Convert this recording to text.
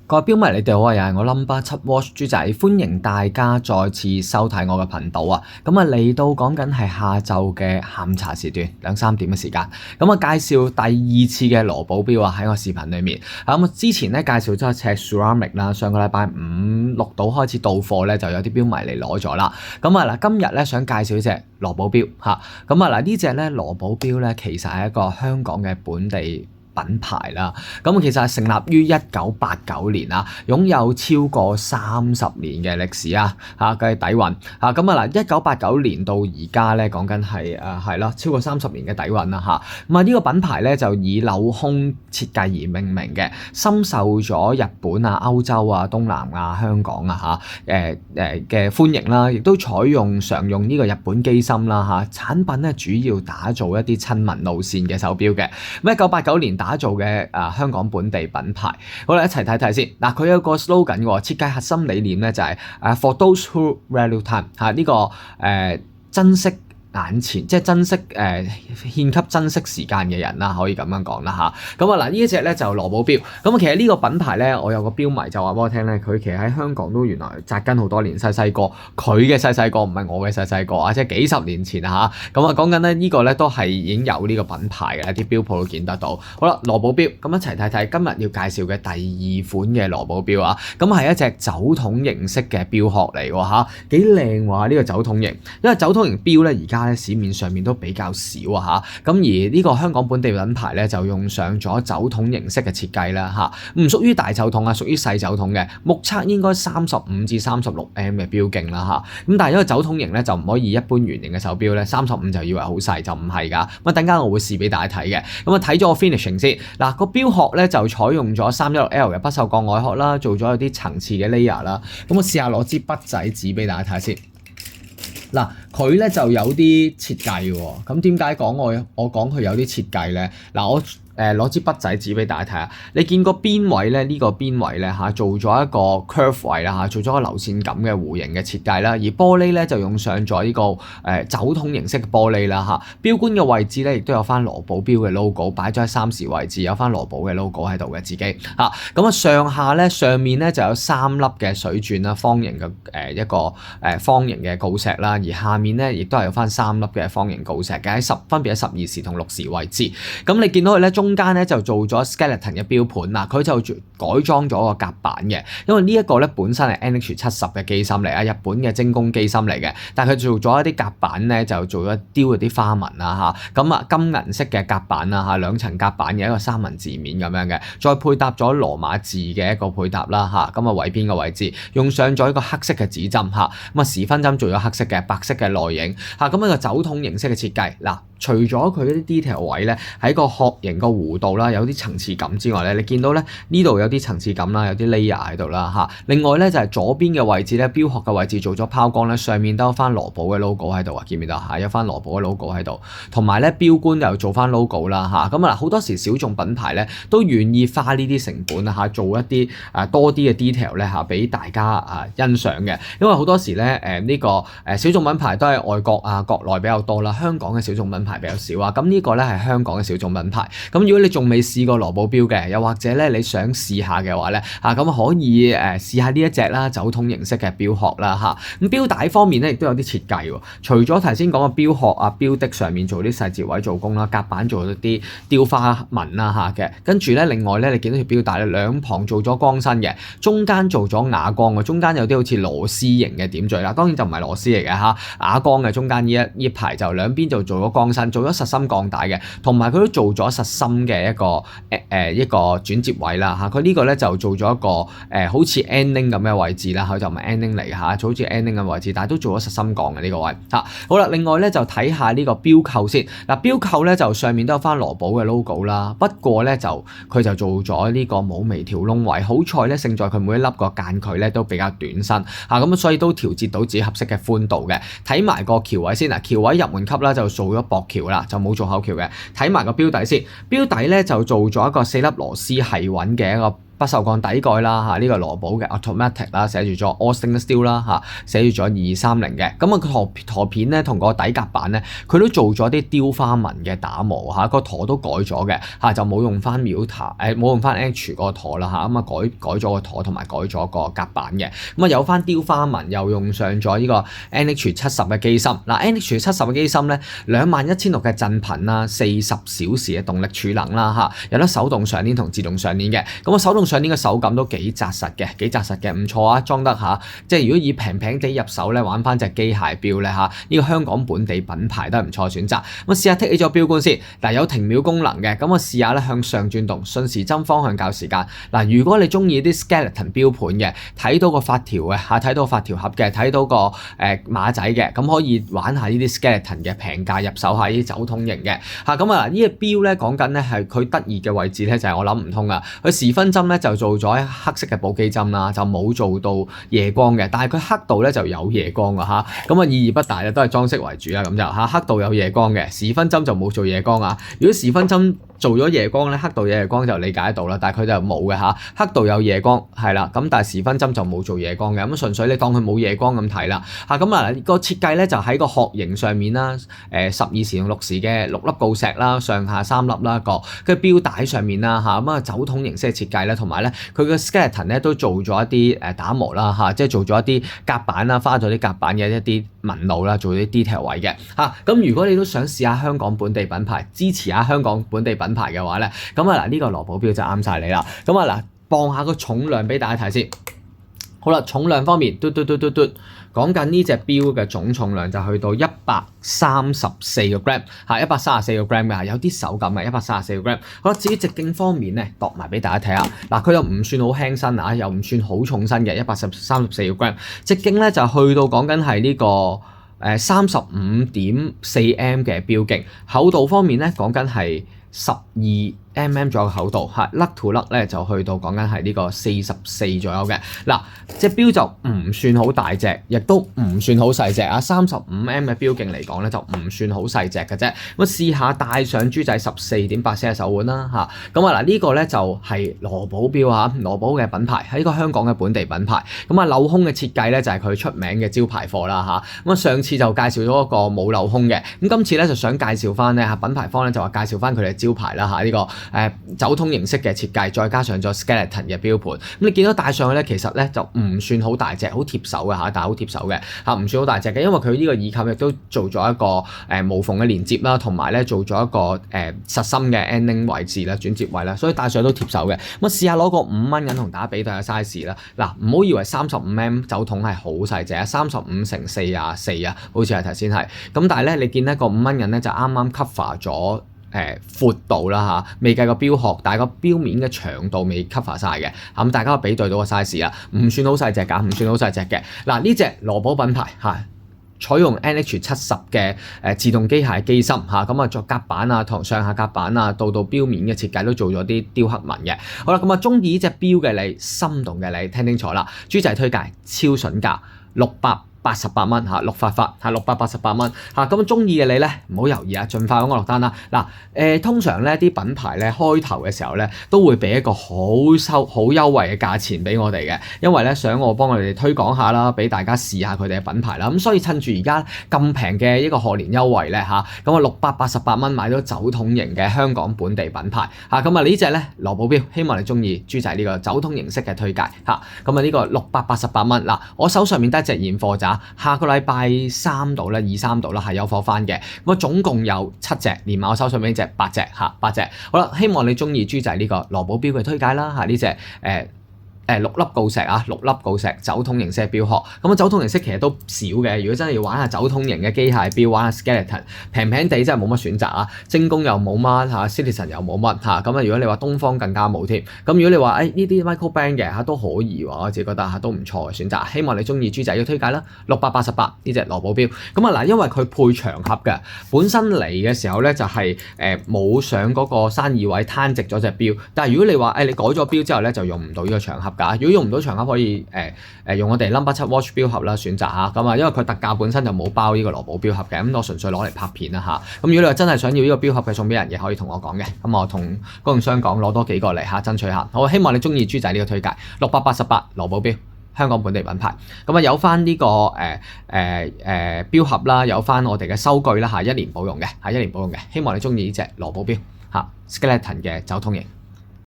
各位標迷，你哋好啊！又係我 No.7 Watch 豬仔，歡迎大家再次收睇我嘅頻道啊！咁啊嚟到講緊係下晝嘅下午茶時段2-3點嘅時間，咁啊介紹第二次嘅羅寶錶啊喺我視頻裏面。咁之前咧介紹咗一隻 Ceramic 啦，上個禮拜5、6度開始到貨咧，就有啲標迷嚟攞咗啦。咁啊嗱，今日咧想介紹一隻羅寶錶嚇。咁啊嗱，呢隻咧羅寶錶咧其實係一個香港嘅本地品牌啦，咁其實係成立於1989年啊，擁有超過30年嘅歷史啊，嘅底蘊啊，咁啊嗱，1989年到而家咧講緊係係啦，超過30年嘅底蘊啦嚇。咁啊呢個品牌咧就以鏤空設計而命名嘅，深受咗日本啊、歐洲啊、東南亞、香港啊嘅歡迎啦，亦都常用呢個日本機芯啦嚇。產品咧主要打造一啲親民路線嘅手錶嘅。咁1989年打造嘅香港本地品牌，好啦，一齊睇睇先。嗱，佢有個 slogan 喎，設計核心理念咧就係For those who value time 呢個珍惜眼前，即係珍惜獻給珍惜時間嘅人啦，可以咁樣講啦嚇。咁啊嗱，呢一隻咧就羅寶錶。咁啊，其實呢個品牌咧，我有個錶迷就話俾我聽咧，佢其實喺香港都原來紮根好多年，細個佢嘅細個唔係我嘅細個啊，即係幾十年前啊嚇。咁啊講緊咧呢個咧都係已經有呢個品牌嘅，啲錶鋪都見得到。好啦，羅寶錶，咁一齊睇睇今日要介紹嘅第二款嘅羅寶錶啊。咁係一隻酒筒形式嘅錶殼嚟喎嚇，幾靚喎呢個酒筒形，因為酒筒形錶咧而家市面上面都比較少啊嚇，咁而呢個香港本地品牌咧就用上咗酒筒形式嘅設計啦嚇，唔屬於大酒筒啊，屬於細酒筒嘅，目測應該35至36 M 嘅錶徑啦嚇，咁但係因為酒筒形咧就唔可以一般圓形嘅手錶咧35就以為好細，就唔係㗎，咁啊等間我會試俾大家睇嘅，咁啊睇咗個 finishing 先，嗱個錶殼咧就採用咗 316L 嘅不鏽鋼外殼啦，做咗有啲層次嘅 layer 啦，咁我試下攞支筆仔紙俾大家睇先。嗱，佢咧就有啲設計喎，咁點解講我講佢有啲設計咧？嗱，我攞支筆仔紙俾大家睇下，你見個邊位咧？呢個邊位咧嚇做咗一個 curve 位啦嚇，做咗個流線感嘅弧形嘅設計啦。而玻璃咧就用上咗呢個酒筒形式嘅玻璃啦嚇。錶冠嘅位置咧亦都有翻羅寶錶嘅 logo 擺咗喺3時位置，有翻羅寶嘅 logo 喺度嘅自己嚇。咁啊上面咧就有3粒嘅水鑽啦，方形嘅一個方形嘅鋯石啦，而下面咧亦都係有翻3粒嘅方形鋯石嘅分別喺12時同6時位置。咁你見到佢咧中間咧就做咗 skeleton 嘅錶盤啦，佢就改裝咗個夾板嘅，因為呢一個咧本身係 NH70嘅機芯嚟啊，日本嘅精工機芯嚟嘅，但係佢做咗一啲夾板咧就做咗雕嗰啲花紋啦嚇，咁啊金銀色嘅夾板啦嚇，2層夾板嘅一個三文字面咁樣嘅，再配搭咗羅馬字嘅一個配搭啦嚇，咁啊尾邊嘅位置用上咗一個黑色嘅指針嚇，咁啊時分針做咗黑色嘅白色嘅內影嚇，咁一個酒筒形式嘅設計嗱。除咗佢啲 detail 位咧，喺個殼形個弧度啦，有啲層次感之外咧，你見到咧呢度有啲層次感啦，有啲 layer 喺度啦嚇。另外咧就係左邊嘅位置咧，錶殼嘅位置做咗拋光咧，上面都有翻羅寶嘅 logo 喺度啊，見唔見到嚇？有翻羅寶嘅 logo 喺度，同埋咧錶冠又做翻 logo 啦嚇。咁啊好多時小眾品牌咧都願意花呢啲成本啊嚇，做一啲多啲嘅 detail 咧嚇，俾大家欣賞嘅。因為好多時咧呢個小眾品牌都係外國啊國內比較多啦，香港嘅小眾品牌比較少啊，咁呢個咧係香港嘅小眾品牌。咁如果你仲未試過羅寶錶嘅，又或者咧你想試下嘅話咧，咁可以試下呢一隻啦，酒筒形式嘅錶殼啦嚇。咁錶帶方面咧亦都有啲設計喎，除咗頭先講嘅錶殼啊、錶的上面做啲細節位做工啦，夾板做咗啲雕花紋啦嚇嘅，跟住咧另外咧你見到條錶帶咧兩旁做咗光身嘅，中間做咗啞光嘅，中間有啲好似螺絲形嘅點綴啦，當然就唔係螺絲嚟嘅嚇，啞光嘅中間呢排就兩邊就做咗光身，做咗實心鋼帶嘅，同埋佢都做咗實心嘅一個轉接位啦嚇。佢呢個咧就做咗一個好似 ending 咁嘅位置啦，佢就唔係 ending 嚟嘅嚇，就好似 ending 嘅位置，但係都做咗實心鋼嘅呢個位嚇。好啦，另外咧就睇下呢個錶扣先。嗱，錶扣咧就上面都有翻羅寶嘅 logo 啦，不過咧佢就做咗呢個冇微調窿位，好彩咧勝在佢每一粒個間距咧都比較短身嚇，咁所以都調節到自己合適嘅寬度嘅。睇埋個橋位先嗱，橋位入門級啦就做咗薄橋啦，就冇做口橋嘅。睇埋個錶底先，錶底咧就做咗一個4粒螺絲係穩嘅一個不鏽鋼底蓋啦嚇，呢個羅寶嘅 Automatic 啦，寫住咗 All Stainless Steel 啦嚇，寫住咗230嘅。咁啊個陀片咧同個底夾板咧，佢都做咗啲雕花紋嘅打磨嚇，個陀都改咗嘅嚇，就冇用翻冇用翻 NH 個陀啦嚇，咁啊改咗個陀同埋改咗個夾板嘅。咁啊有翻雕花紋，又用上咗呢個 NH70嘅機芯。嗱 NH70嘅機芯咧，21600嘅震頻啦，40小時嘅動力儲能啦嚇，有得手動上鏈同自動上鏈嘅。咁啊手動上鏈嘅手感都幾紮實嘅，唔錯啊，裝得下。即係如果以平地入手咧，玩翻隻機械錶咧嚇，呢個香港本地品牌都係唔錯選擇。咁試下剔起咗錶冠先，嗱有停秒功能嘅，咁我試下咧向上轉動，順時針方向校時間。嗱如果你中意啲 skeleton 錶盤嘅，睇到個發條嘅嚇，睇到發條盒嘅，睇到個馬仔嘅，咁可以玩下呢啲 skeleton 嘅平價入手下呢啲走筒型嘅嚇。咁啊嗱呢個錶咧講緊咧係佢得意嘅位置咧就係我諗唔通啊，佢時分針咧就做咗黑色嘅寶璣針啦，就冇做到夜光嘅，但係佢黑度咧就有夜光啊嚇，咁啊意義不大啊，都係裝飾為主啦咁就嚇，黑度有夜光嘅，時分針就冇做夜光啊。如果時分針做咗夜光咧，黑度有夜光就理解得到啦，但係佢就冇嘅嚇，黑度有夜光係啦，咁但係時分針就冇做夜光嘅，咁純粹你當佢冇夜光咁睇啦嚇。咁啊個設計咧就喺個殼型上面啦，12時同6時嘅6粒鋯石啦，上下3粒啦個，跟住錶帶上面啦嚇，咁啊走筒形式嘅設計咧，同埋咧佢個 skeleton 咧都做咗一啲打磨啦嚇，即係做咗一啲夾板啦，花咗啲夾板嘅一啲紋路啦，做啲 detail 位嘅嚇。咁如果你都想試下香港本地品牌，支持下香港本地品牌嘅話咧，咁啊嗱呢個羅寶錶就啱晒你啦。咁啊嗱，磅下個重量俾大家睇先。好啦，重量方面，講緊呢隻錶嘅總重量就去到134個 gram 嚇，134個 gram 嘅，有啲手感嘅134個 gram。好啦，至於直徑方面咧，度埋俾大家睇下。嗱，佢又唔算好輕身啊，又唔算好重身嘅134個 gram。直徑咧就去到講緊係呢個35.4m 嘅錶徑，厚度方面咧講緊係12mm 左右嘅厚度嚇，甩to 甩咧就去到講緊係呢個44左右嘅。嗱，隻錶就唔算好大隻，亦都唔算好細隻啊。35mm 嘅錶徑嚟講咧就唔算好細隻嘅啫。咁試下戴上豬仔14.8 嘅手腕啦嚇。咁啊嗱呢個咧就係羅寶錶啊，羅寶嘅品牌係一個香港嘅本地品牌。咁啊鏤空嘅設計咧就係佢出名嘅招牌貨啦嚇。咁啊上次就介紹咗一個冇鏤空嘅，咁今次咧就想介紹翻咧嚇品牌方咧就話介紹翻佢哋招牌啦嚇，呢個走筒形式嘅設計，再加上咗 skeleton 嘅錶盤。咁你見到戴上去咧，其實咧就唔算好大隻，好貼手嘅嚇，但係好貼手嘅嚇，唔算好大隻嘅，因為佢呢個耳扣亦都做咗一個無縫嘅連接啦，同埋咧做咗一個實心嘅 ending 位置啦，轉接位啦，所以戴上都貼手嘅。咁試下攞個5蚊銀同大家比對下 size 啦。嗱，唔好以為35mm 走筒係好細隻啊，35×44啊，好似係頭先係。咁但係咧，你見呢個5蚊銀咧就啱啱 cover 咗闊度啦嚇，未計個錶殼，但係個錶面嘅長度未 cover 晒嘅。咁大家比對到個 size 啦，唔算好細隻㗎，唔算好細隻嘅。嗱，呢隻羅寶品牌嚇，採用 NH70嘅自動機械機芯嚇，咁啊作夾板啊同上下夾板啊，到錶面嘅設計都做咗啲雕刻紋嘅。好啦，咁啊中意呢隻錶嘅你，心動嘅你，聽清楚啦，豬仔推介超筍價688蚊嚇，6發嚇688蚊嚇，咁中意嘅你咧唔好猶豫啊，盡快揾我落單啦。嗱通常咧啲品牌咧開頭嘅時候咧都會俾一個好優惠嘅價錢俾我哋嘅，因為咧想我幫我哋推廣下啦，俾大家試下佢哋嘅品牌啦。咁所以趁住而家咁平嘅一個賀年優惠咧嚇，咁啊688蚊買到走筒型嘅香港本地品牌嚇，咁啊呢隻咧羅寶錶，希望你中意豬仔呢個走筒形式嘅推介嚇，咁啊呢個688蚊嗱，我手上面得一隻現貨咋。下個禮拜3度咧，2、3度啦，係有貨翻嘅。咁啊，總共有7隻，連埋我手上邊呢隻8隻嚇，8隻。好啦，希望你中意豬仔呢個羅寶錶嘅推介啦嚇，呢隻6粒鋯石啊，6粒鋯石走筒形式嘅錶殼。咁啊，走筒形式其實都少嘅。如果真係要玩下走筒型嘅機械錶，玩下 skeleton， 平地真係冇乜選擇啊。精工又冇乜嚇，Citizen 又冇乜嚇。咁啊，如果你話東方更加冇添。咁如果你話呢啲 Michael Bang 嘅嚇都可以喎，我自己覺得嚇都唔錯嘅選擇。希望你中意豬仔嘅推介啦，688呢隻羅寶錶。咁啊嗱，因為佢配長盒嘅，本身嚟嘅時候咧就係冇上嗰個生意位攤直咗隻錶。但係如果你話你改咗錶之後咧就用唔到呢個長盒㗎。如果用唔到長盒，可以用我哋 Number 7 Watch 錶盒啦，選擇下咁啊，因為佢特價本身就冇包呢個羅寶錶盒嘅，咁我純粹攞嚟拍片啦嚇。咁如果你話真係想要呢個錶盒嘅送俾人嘅，可以同我講嘅，咁我同供應商講攞多幾個嚟嚇，爭取下。我希望你中意豬仔呢個推介，688羅寶錶。香港本地品牌，咁啊有翻呢個錶盒啦，有翻我哋嘅收據啦嚇，1年保用嘅，希望你中意呢隻羅寶錶嚇 Skeleton 嘅走通型。